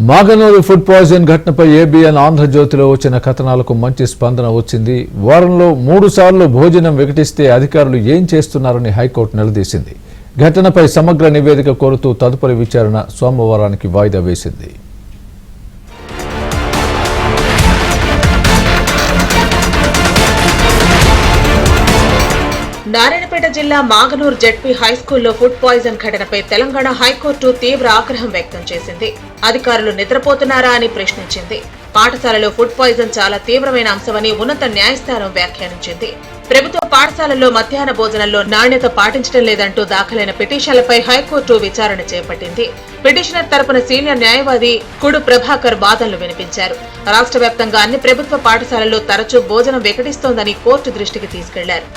Maganur food poison ఘటనపై ABN ఆంధ్రజ్యోతిలో వచ్చిన కథనాలకు మంచి స్పందన వచ్చింది. వారంలో 3 సార్లు భోజనం వికటిస్తే అధికారులు ఏం చేస్తున్నారని హైకోర్టు నిలదీసింది. ఘటనపై సమగ్ర నివేదిక కోరుతూ తదుపరి విచారణ సోమవారానికి వాయిదా వేసింది. నారాయణపేట జిల్లా మాగనూర్ జెడ్పీ హైస్కూల్లో ఫుడ్ పాయిజన్ ఘటనపై తెలంగాణ హైకోర్టు తీవ్ర ఆగ్రహం వ్యక్తం చేసింది. అధికారులు నిద్రపోతున్నారా అని ప్రశ్నించింది. పాఠశాలలో ఫుడ్ పాయిజన్ చాలా తీవ్రమైన అంశమని ఉన్నత న్యాయస్థానం వ్యాఖ్యానించింది. ప్రభుత్వ పాఠశాలల్లో మధ్యాహ్న భోజనంలో నాణ్యత పాటించడం లేదంటూ దాఖలైన పిటిషన్లపై హైకోర్టు విచారణ చేపట్టింది. పిటిషనర్ తరపున సీనియర్ న్యాయవాది కుడు ప్రభాకర్ వాదనలు వినిపించారు. రాష్ట్ర వ్యాప్తంగా అన్ని ప్రభుత్వ పాఠశాలల్లో తరచూ భోజనం వికటిస్తోందని కోర్టు దృష్టికి తీసుకెళ్లారు.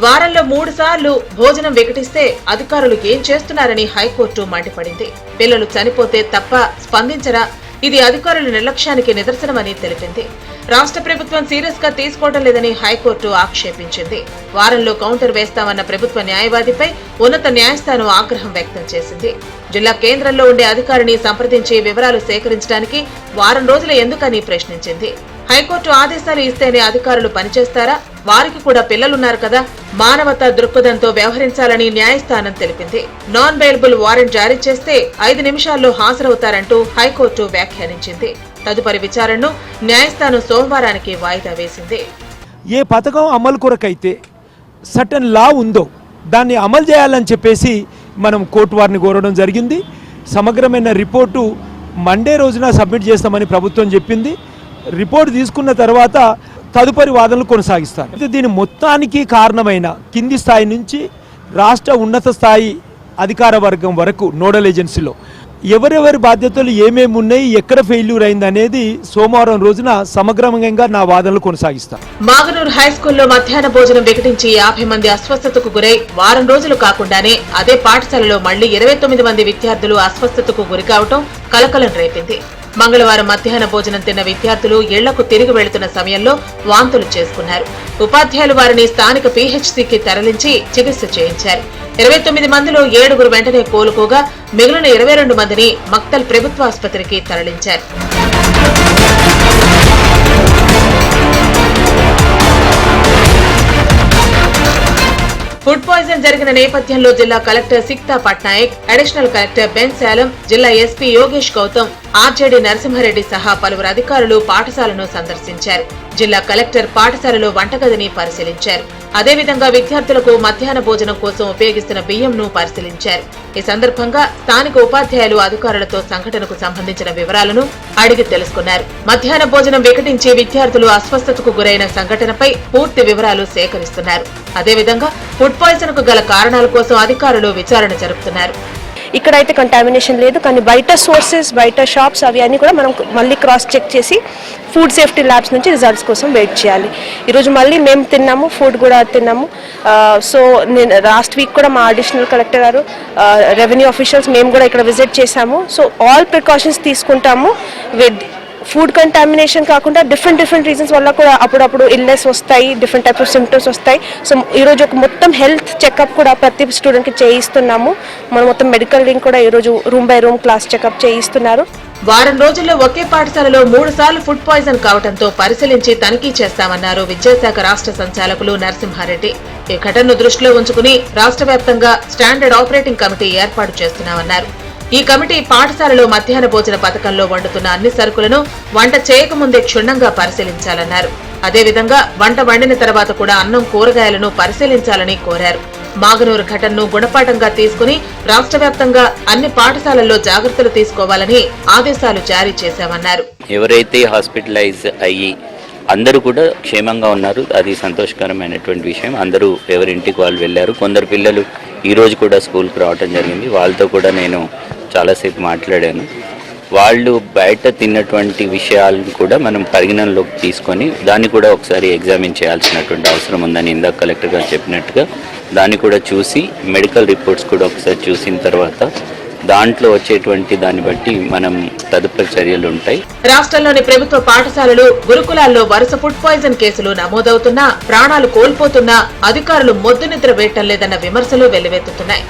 వారంలో 3 సార్లు భోజనం వికటిస్తే అధికారులు ఏం చేస్తున్నారని హైకోర్టు మండిపడింది. పిల్లలు చనిపోతే తప్ప స్పందించరా? ఇది అధికారుల నిర్లక్ష్యానికి నిదర్శనమని తెలిపింది. రాష్ట్ర ప్రభుత్వం సీరియస్ గా తీసుకోవడం లేదని హైకోర్టు ఆక్షేపించింది. వారంలో కౌంటర్ వేస్తామన్న ప్రభుత్వ న్యాయవాదిపై ఉన్నత న్యాయస్థానం ఆగ్రహం వ్యక్తం చేసింది. జిల్లా కేంద్రంలో ఉండే అధికారిని సంప్రదించి వివరాలు సేకరించడానికి వారం రోజులు ఎందుకని ప్రశ్నించింది. హైకోర్టు ఆదేశాలు ఇస్తేనే అధికారులు పనిచేస్తారా? వారికి కూడా పిల్లలున్నారు కదా. మానవతా దృక్పథంతో వ్యవహరించాలని న్యాయస్థానం తెలిపింది. నాన్ బెయిలబుల్ వారెంట్ జారీ చేస్తే 5 నిమిషాల్లో హాజరవుతారంటూ హైకోర్టు వ్యాఖ్యానించింది. తదుపరి విచారణను న్యాయస్థానం సోమవారానికి వాయిదా వేసింది. ఏ పథకం అమలు కొరకైతే సర్టన్ లా ఉందో దాన్ని అమలు చేయాలని చెప్పేసి మనం కోర్టు వారిని కోరడం జరిగింది. సమగ్రమైన రిపోర్టు మండే రోజున సబ్మిట్ చేస్తామని ప్రభుత్వం చెప్పింది. రిపోర్ట్ తీసుకున్న తర్వాత తదుపరి వాదనలు కొనసాగిస్తారు. దీని మొత్తానికి కారణమైన కింది స్థాయి నుంచి రాష్ట్ర ఉన్నత స్థాయి అధికార వర్గం వరకు నోడల్ ఏజెన్సీలో ఎవరెవరి బాధ్యతలు ఏమేమి ఉన్నాయి, ఎక్కడ ఫెయిల్యూర్ అయింది అనేది సోమవారం రోజున సమగ్రంగా నా వాదనలు కొనసాగిస్తాను. మాగనూర్ హైస్కూల్లో మధ్యాహ్న భోజనం వికటించి 50 మంది అస్వస్థతకు గురై వారం రోజులు కాకుండానే అదే పాఠశాలలో మళ్లీ 29 మంది విద్యార్థులు అస్వస్థతకు గురి కావడం కలకలం రేపింది. మంగళవారం మధ్యాహ్న భోజనం తిన్న విద్యార్థులు ఇళ్లకు తిరిగి వెళుతున్న సమయంలో వాంతులు చేసుకున్నారు. ఉపాధ్యాయులు వారిని స్థానిక పీహెచ్సీకి తరలించి చికిత్స చేయించారు. 29 మందిలో 7 వెంటనే కోలుకోగా మిగిలిన 22 మందిని మక్తల్ ప్రభుత్వ ఆసుపత్రికి తరలించారు. ఫుడ్ పాయిజన్ జరిగిన నేపథ్యంలో జిల్లా collector Sikta Patnaik, additional collector Ben Shalom, జిల్లా ఎస్పీ యోగేష్ గౌతమ్, ఆర్జేడీ నరసింహారెడ్డి సహా పలువురు అధికారులు పాఠశాలను సందర్శించారు. జిల్లా కలెక్టర్ పాఠశాలలో వంటగదిని పరిశీలించారు. అదేవిధంగా విద్యార్థులకు మధ్యాహ్న భోజనం కోసం ఉపయోగిస్తున్న బియ్యంను పరిశీలించారు. ఈ సందర్భంగా స్థానిక ఉపాధ్యాయులు అధికారులతో సంఘటనకు సంబంధించిన వివరాలను అడిగి తెలుసుకున్నారు. మధ్యాహ్న భోజనం వికటించి విద్యార్థులు అస్వస్థతకు గురైన సంఘటనపై పూర్తి వివరాలు సేకరిస్తున్నారు. అదేవిధంగా ఫుడ్ పాయిజన్ కు గల కారణాల కోసం అధికారులు విచారణ జరుపుతున్నారు. ఇక్కడైతే కంటామినేషన్ లేదు, కానీ బయట సోర్సెస్, బయట షాప్స్ అవి అన్నీ కూడా మనం మళ్ళీ క్రాస్ చెక్ చేసి ఫుడ్ సేఫ్టీ ల్యాబ్స్ నుంచి రిజల్ట్స్ కోసం వెయిట్ చేయాలి. ఈరోజు మళ్ళీ మేము తిన్నాము, ఫుడ్ కూడా తిన్నాము. సో నేను లాస్ట్ వీక్ కూడా మా అడిషనల్ కలెక్టర్ గారు, రెవెన్యూ ఆఫీషియల్స్ మేము కూడా ఇక్కడ విజిట్ చేశాము. సో ఆల్ ప్రికాషన్స్ తీసుకుంటాము. విత్ ఫుడ్ కంటామినేషన్ కాకుండా డిఫరెంట్ రీజన్స్ వల్ల కూడా అప్పుడప్పుడు ఇల్నెస్ వస్తాయి, డిఫరెంట్ టైప్స్ ఆఫ్ సిమ్టమ్స్ వస్తాయి. సో ఈరోజు ఒక మొత్తం హెల్త్ చెకప్ కూడా ప్రతి స్టూడెంట్కి చేయిస్తున్నాము. మనం మొత్తం మెడికల్ లింక్ కూడా ఈరోజు room by room class checkup చేయిస్తున్నారు. వారం రోజుల్లో ఒకే పాఠశాలలో 3 సార్లు ఫుడ్ పాయిజన్ కావడంతో పరిశీలించి తనిఖీ చేస్తామన్నారు విద్యాశాఖ రాష్ట్ర సంచాలకులు నరసింహారెడ్డి. ఈ ఘటనను దృష్టిలో ఉంచుకుని రాష్ట్ర వ్యాప్తంగా స్టాండర్డ్ ఆపరేటింగ్ కమిటీ ఏర్పాటు చేస్తున్నామన్నారు. ఈ కమిటీ పాఠశాలలో మధ్యాహ్న భోజన పథకంలో వండుతున్న అన్ని సరుకులను వంట చేయకముందే క్షుణ్ణంగా పరిశీలించాలన్నారు. అదేవిధంగా వంట వండిన తర్వాత కూడా అన్నం, కూరగాయలను పరిశీలించాలని కోరారు. మాగనూరు ఘటనను గుణపాఠంగా తీసుకుని రాష్ట్ర వ్యాప్తంగా అన్ని పాఠశాలల్లో జాగ్రత్తలు తీసుకోవాలని ఆదేశాలు జారీ చేశామన్నారు. ఎవరైతే హాస్పిటలైజ్ అయ్యి అందరూ కూడా క్షేమంగా ఉన్నారు, అది సంతోషకరమైనటువంటి విషయం. అందరూ ఎవరింటికి వాళ్ళు వెళ్ళారు. కొందరు పిల్లలు ఈ రోజు కూడా స్కూల్కి రావడం జరిగింది. వాళ్ళతో కూడా నేను చాలాసేపు మాట్లాడాను. వాళ్ళు బయట తిన్నటువంటి విషయాలను కూడా మనం పరిగణనలోకి తీసుకొని దాన్ని కూడా ఒకసారి ఎగ్జామిన్ చేయాల్సినటువంటి అవసరం ఉందని ఇందాక కలెక్టర్ గారు చెప్పినట్టుగా దాన్ని కూడా చూసి మెడికల్ రిపోర్ట్స్ కూడా ఒకసారి చూసిన తర్వాత దాంట్లో వచ్చేటువంటి దాన్ని బట్టి మనం తదుపరి చర్యలు ఉంటాయి. రాష్ట్రంలోని ప్రభుత్వ పాఠశాలలు, గురుకులాల్లో వరుస ఫుడ్ పాయిజన్ కేసులు నమోదవుతున్నా, ప్రాణాలు కోల్పోతున్నా అధికారులు మొద్దు నిద్ర వేయటం లేదన్న విమర్శలు వెల్లువెత్తుతున్నాయి.